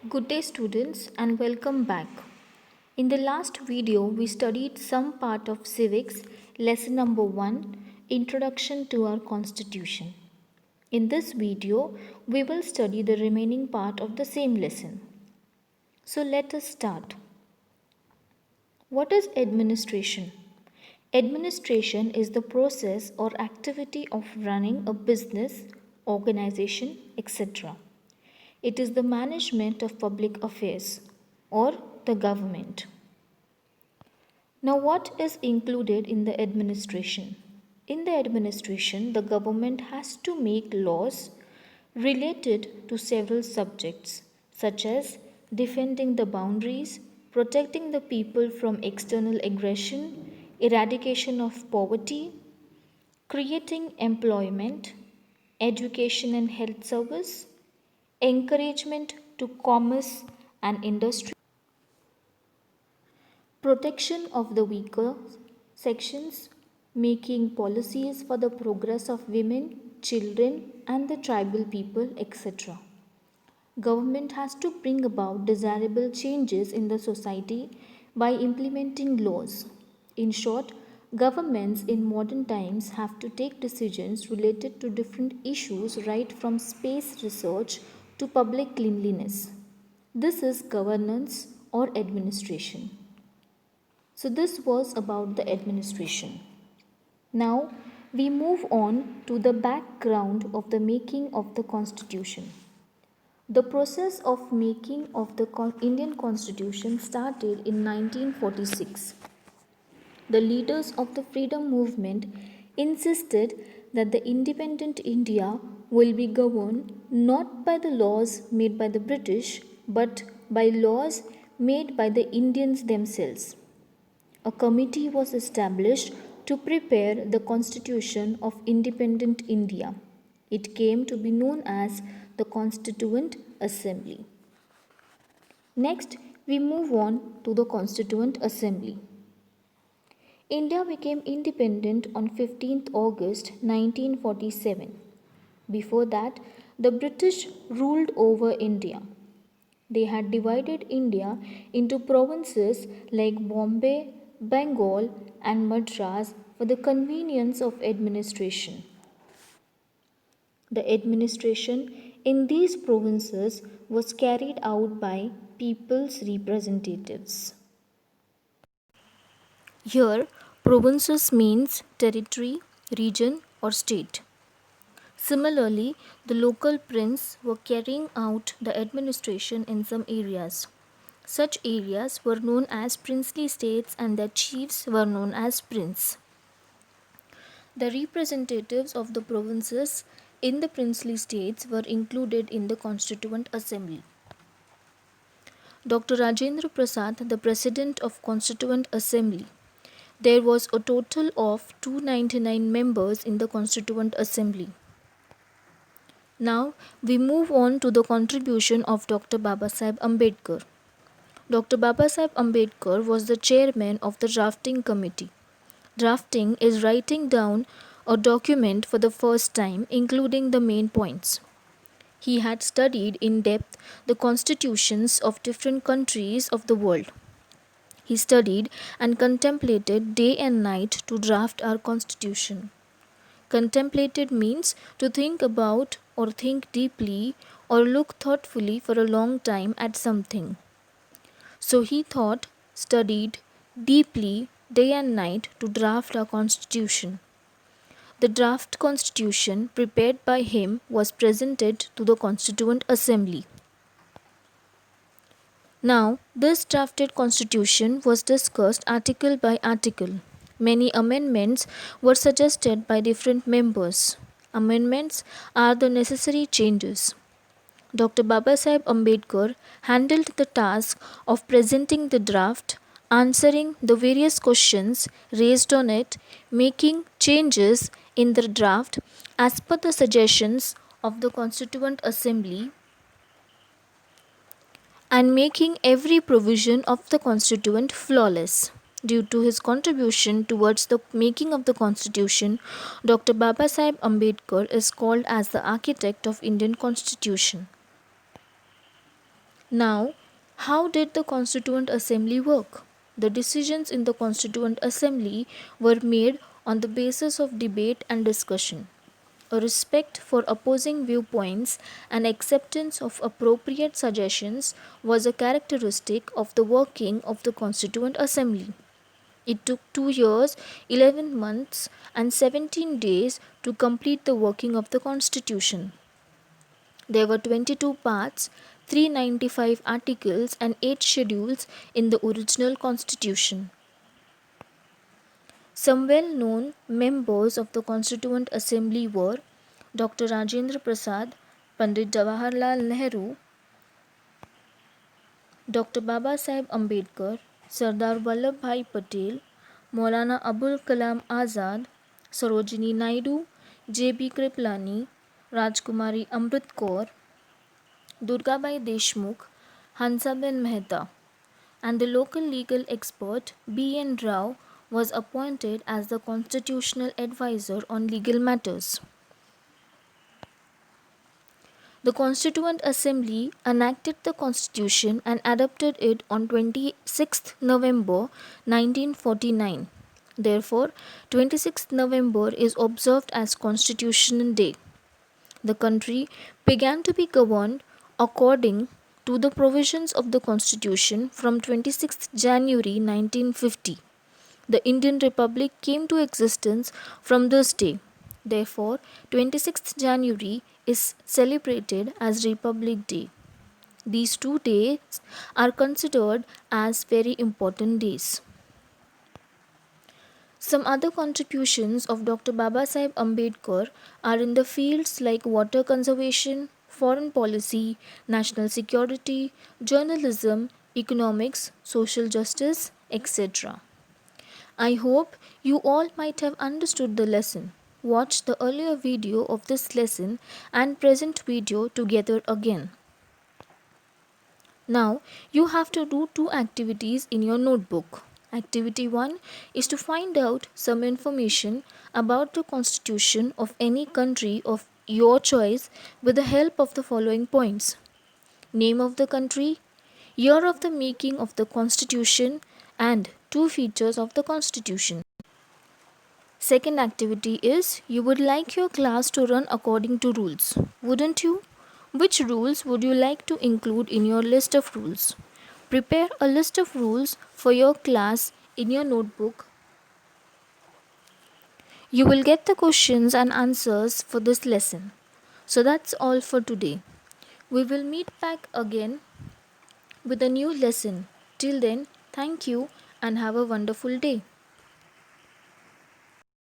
Good day students and welcome back. In the last video we studied some part of civics lesson number 1 introduction to our constitution. In this video we will study the remaining part of the same lesson. So let us start. What is administration? Administration is the process or activity of running a business, organization, etc. It is the management of public affairs or the government. Now, what is included in the administration? In the administration, the government has to make laws related to several subjects, such as defending the boundaries, protecting the people from external aggression, eradication of poverty, creating employment, education and health service, encouragement to commerce and industry, protection of the weaker sections, making policies for the progress of women, children, and the tribal people, etc. Government has to bring about desirable changes in the society by implementing laws. In short, governments in modern times have to take decisions related to different issues right from space research to public cleanliness. This is governance or administration. So, this was about the administration. Now, we move on to the background of the making of the Constitution. The process of making of the Indian Constitution started in 1946. The leaders of the freedom movement insisted that the independent India will be governed not by the laws made by the British but by laws made by the Indians themselves. A committee was established to prepare the Constitution of Independent India. It came to be known as the Constituent Assembly. Next, we move on to the Constituent Assembly. India became independent on 15th August 1947. Before that, the British ruled over India. They had divided India into provinces like Bombay, Bengal, and Madras for the convenience of administration. The administration in these provinces was carried out by people's representatives. Here, provinces means territory, region, or state. Similarly, the local princes were carrying out the administration in some areas. Such areas were known as princely states and their chiefs were known as prince. The representatives of the provinces in the princely states were included in the Constituent Assembly. Dr. Rajendra Prasad, the President of Constituent Assembly. There was a total of 299 members in the Constituent Assembly. Now we move on to the contribution of Dr. Babasaheb Ambedkar. Dr. Babasaheb Ambedkar was the chairman of the drafting committee. Drafting is writing down a document for the first time, including the main points. He had studied in depth the constitutions of different countries of the world. He studied and contemplated day and night to draft our constitution. Contemplated means to think about or think deeply or look thoughtfully for a long time at something. So he thought, studied deeply day and night to draft our constitution. The draft constitution prepared by him was presented to the Constituent Assembly. Now, this drafted constitution was discussed article by article. Many amendments were suggested by different members. Amendments are the necessary changes. Dr. Babasaheb Ambedkar handled the task of presenting the draft, answering the various questions raised on it, making changes in the draft as per the suggestions of the Constituent Assembly, and making every provision of the constituent flawless. Due to his contribution towards the making of the constitution, Dr. Babasaheb Ambedkar is called as the architect of Indian constitution. Now, how did the Constituent Assembly work? The decisions in the Constituent Assembly were made on the basis of debate and discussion. A respect for opposing viewpoints and acceptance of appropriate suggestions was a characteristic of the working of the Constituent Assembly. It took 2 years, 11 months, and 17 days to complete the working of the Constitution. There were 22 parts, 395 articles, and 8 schedules in the original Constitution. Some well known members of the Constituent Assembly were Dr. Rajendra Prasad, Pandit Jawaharlal Nehru, Dr. Baba Saheb Ambedkar, Sardar Vallabhbhai Patel, Maulana Abul Kalam Azad, Sarojini Naidu, J.B. Kriplani, Rajkumari Amrit Kaur, Durgabai Deshmukh, Hansaben Mehta, and the local legal expert B.N. Rao was appointed as the constitutional advisor on legal matters. The Constituent Assembly enacted the Constitution and adopted it on 26th November 1949. Therefore, 26th November is observed as Constitution Day. The country began to be governed according to the provisions of the Constitution from 26th January 1950. The Indian Republic came to existence from this day. Therefore, 26th January is celebrated as Republic Day. These 2 days are considered as very important days. Some other contributions of Dr. Babasaheb Ambedkar are in the fields like water conservation, foreign policy, national security, journalism, economics, social justice, etc. I hope you all might have understood the lesson. Watch the earlier video of this lesson and present video together again. Now, you have to do 2 activities in your notebook. Activity 1 is to find out some information about the constitution of any country of your choice with the help of the following points: name of the country, year of the making of the constitution, and 2 features of the constitution. Second activity is you would like your class to run according to rules, wouldn't you? Which rules would you like to include in your list of rules? Prepare a list of rules for your class in your notebook. You will get the questions and answers for this lesson. So that's all for today. We will meet back again with a new lesson. Till then, thank you and have a wonderful day.